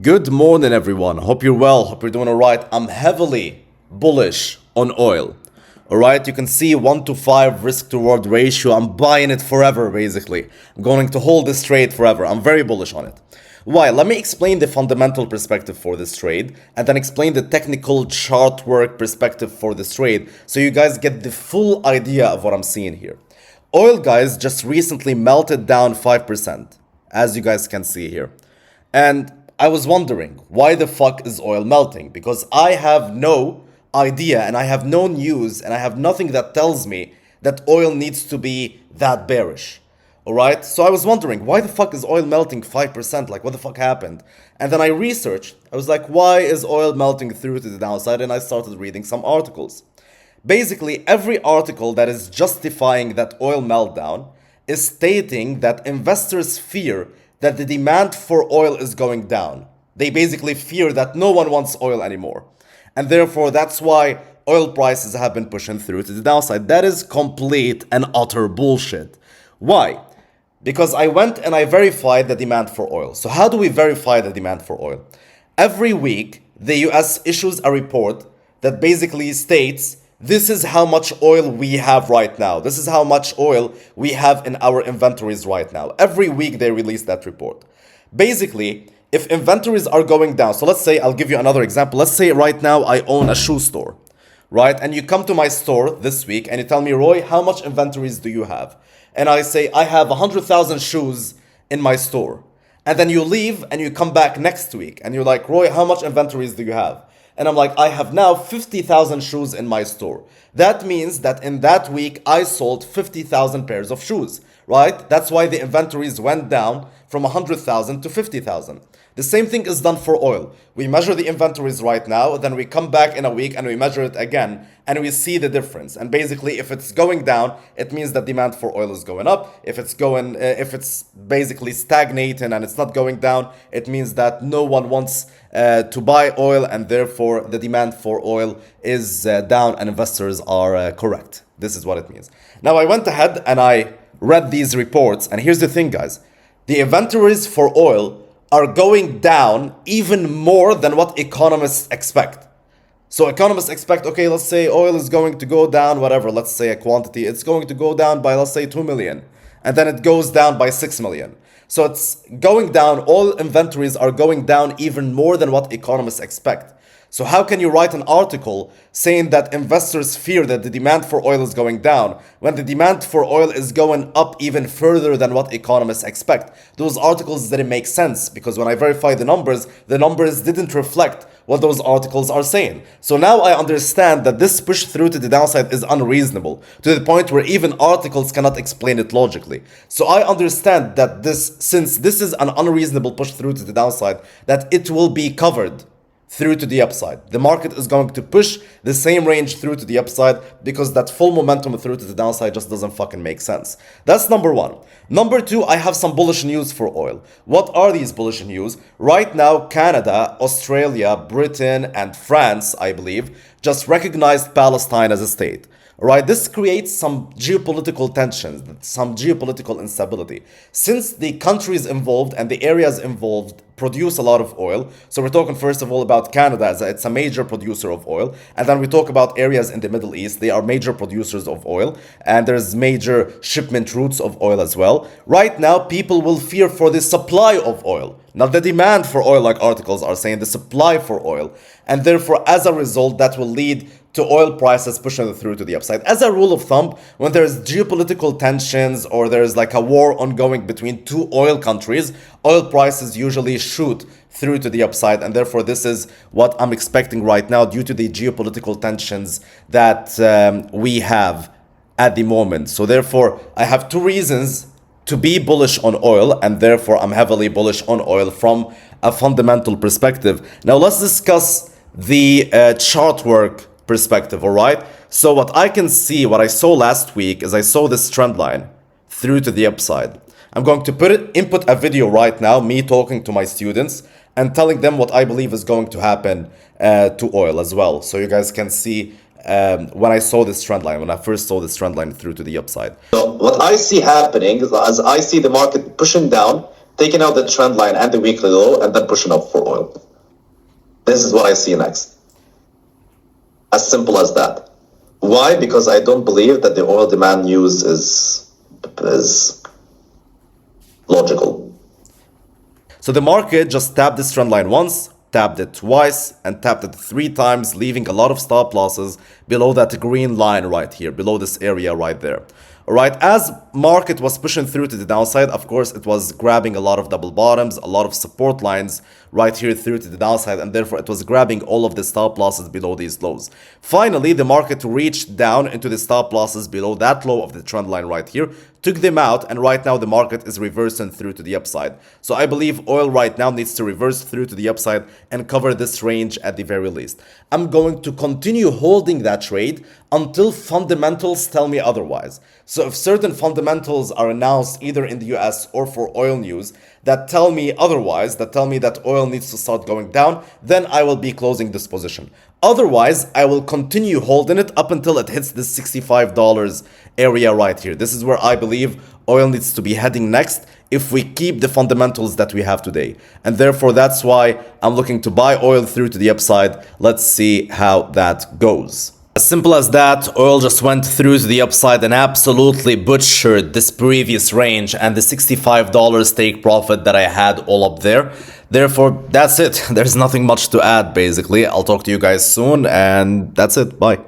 Good morning, everyone. Hope you're well. Hope you're doing all right. I'm heavily bullish on oil. All right, you can see 1 to 5 risk to reward ratio. I'm buying it forever, basically. I'm going to hold this trade forever. I'm very bullish on it. Why? Let me explain the fundamental perspective for this trade and then explain the technical chart work perspective for this trade so you guys get the full idea of what I'm seeing here. Oil, guys, just recently melted down 5%, as you guys can see here. And I was wondering, why the fuck is oil melting? Because I have no idea and I have no news and I have nothing that tells me that oil needs to be that bearish. Alright? So I was wondering, why the fuck is oil melting 5%? Like, what the fuck happened? And then I researched. I was like, why is oil melting through to the downside? And I started reading some articles. Basically, every article that is justifying that oil meltdown is stating that investors fear that the demand for oil is going down. They basically fear that no one wants oil anymore. And therefore, that's why oil prices have been pushing through to the downside. That is complete and utter bullshit. Why? Because I went and I verified the demand for oil. So how do we verify the demand for oil? Every week, the US issues a report that basically states this is how much oil we have right now. This is how much oil we have in our inventories right now. Every week they release that report. Basically, if inventories are going down, so let's say, I'll give you another example. Let's say right now I own a shoe store, right? And you come to my store this week and you tell me, Roy, how much inventories do you have? And I say, I have 100,000 shoes in my store. And then you leave and you come back next week and you're like, Roy, how much inventories do you have? And I'm like, I have now 50,000 shoes in my store. That means that in that week, I sold 50,000 pairs of shoes, right? That's why the inventories went down from 100,000 to 50,000. The same thing is done for oil. We measure the inventories right now, then we come back in a week and we measure it again, and we see the difference. And basically, if it's going down, it means that demand for oil is going up. If it's basically stagnating and it's not going down, it means that no one wants to buy oil, and therefore the demand for oil is down and investors are correct. This is what it means. Now, I went ahead and I read these reports, and here's the thing, guys. The inventories for oil are going down even more than what economists expect. So economists expect, okay, let's say oil is going to go down, whatever, let's say a quantity, it's going to go down by, let's say, 2 million. And then it goes down by 6 million. So it's going down, all inventories are going down even more than what economists expect. So how can you write an article saying that investors fear that the demand for oil is going down when the demand for oil is going up even further than what economists expect? Those articles didn't make sense because when I verified the numbers didn't reflect what those articles are saying. So now I understand that this push through to the downside is unreasonable to the point where even articles cannot explain it logically. So I understand that since this is an unreasonable push through to the downside, that it will be covered through to the upside. The market is going to push the same range through to the upside because that full momentum through to the downside just doesn't fucking make sense. That's number one. Number two, I have some bullish news for oil. What are these bullish news? Right now, Canada, Australia, Britain, and France, I believe, just recognized Palestine as a state. Right, this creates some geopolitical tensions, some geopolitical instability. Since the countries involved and the areas involved produce a lot of oil, so we're talking first of all about Canada, as it's a major producer of oil, and then we talk about areas in the Middle East, they are major producers of oil, and there's major shipment routes of oil as well. Right now, people will fear for the supply of oil, not the demand for oil like articles are saying, the supply for oil. And therefore, as a result, that will lead to oil prices pushing through to the upside. As a rule of thumb, when there's geopolitical tensions or there's like a war ongoing between two oil countries, oil prices usually shoot through to the upside. And therefore, this is what I'm expecting right now due to the geopolitical tensions that we have at the moment. So therefore, I have two reasons to be bullish on oil, and therefore I'm heavily bullish on oil from a fundamental perspective. Now let's discuss the chart work perspective, all right? So what I can see, what I saw last week is I saw this trend line through to the upside. I'm going to input a video right now, me talking to my students and telling them what I believe is going to happen to oil as well. So you guys can see when I saw this trend line, when I first saw this trend line through to the upside. So what I see happening is as I see the market pushing down, taking out the trend line and the weekly low, and then pushing up for oil. This is what I see next. As simple as that. Why? Because I don't believe that the oil demand news is logical. So the market just tapped this trend line once, tapped it twice, and tapped it 3 times, leaving a lot of stop losses below that green line right here, below this area right there. Alright, as market was pushing through to the downside, of course, it was grabbing a lot of double bottoms, a lot of support lines right here through to the downside, and therefore it was grabbing all of the stop losses below these lows. Finally, the market reached down into the stop losses below that low of the trend line right here, took them out, and right now the market is reversing through to the upside. So I believe oil right now needs to reverse through to the upside and cover this range at the very least. I'm going to continue holding that trade until fundamentals tell me otherwise. So if certain fundamentals are announced either in the US or for oil news that tell me otherwise, that tell me that oil needs to start going down, then I will be closing this position. Otherwise, I will continue holding it up until it hits this $65 area right here. This is where I believe oil needs to be heading next if we keep the fundamentals that we have today. And therefore, that's why I'm looking to buy oil through to the upside. Let's see how that goes. As simple as that, oil just went through to the upside and absolutely butchered this previous range and the $65 take profit that I had all up there. Therefore, that's it. There's nothing much to add, basically. I'll talk to you guys soon, and that's it. Bye.